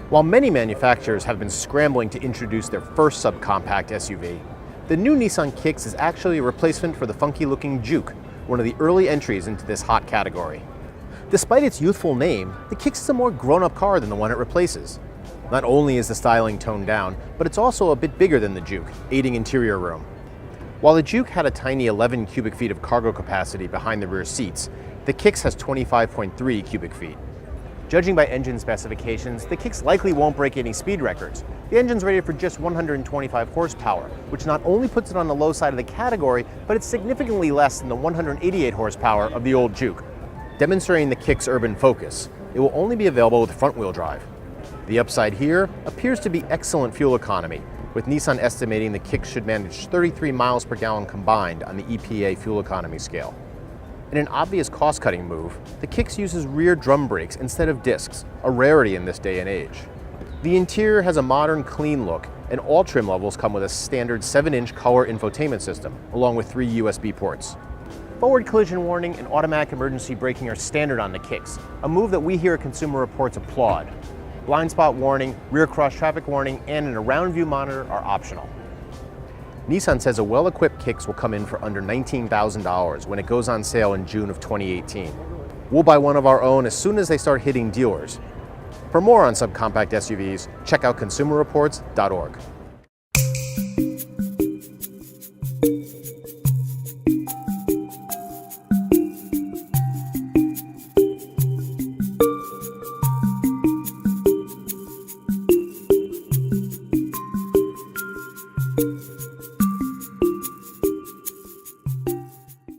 While many manufacturers have been scrambling to introduce their first subcompact SUV, the new Nissan Kicks is actually a replacement for the funky-looking Juke, one of the early entries into this hot category. Despite its youthful name, the Kicks is a more grown-up car than the one it replaces. Not only is the styling toned down, but it's also a bit bigger than the Juke, aiding interior room. While the Juke had a tiny 11 cubic feet of cargo capacity behind the rear seats, the Kicks has 25.3 cubic feet. Judging by engine specifications, the Kicks likely won't break any speed records. The engine's rated for just 125 horsepower, which not only puts it on the low side of the category, but it's significantly less than the 188 horsepower of the old Juke. Demonstrating the Kicks' urban focus, it will only be available with front-wheel drive. The upside here appears to be excellent fuel economy, with Nissan estimating the Kicks should manage 33 miles per gallon combined on the EPA fuel economy scale. In an obvious cost-cutting move, the Kicks uses rear drum brakes instead of discs, a rarity in this day and age. The interior has a modern, clean look, and all trim levels come with a standard 7-inch color infotainment system, along with 3 USB ports. Forward collision warning and automatic emergency braking are standard on the Kicks, a move that we here at Consumer Reports applaud. Blind spot warning, rear cross-traffic warning, and an around-view monitor are optional. Nissan says a well-equipped Kicks will come in for under $19,000 when it goes on sale in June of 2018. We'll buy one of our own as soon as they start hitting dealers. For more on subcompact SUVs, check out consumerreports.org.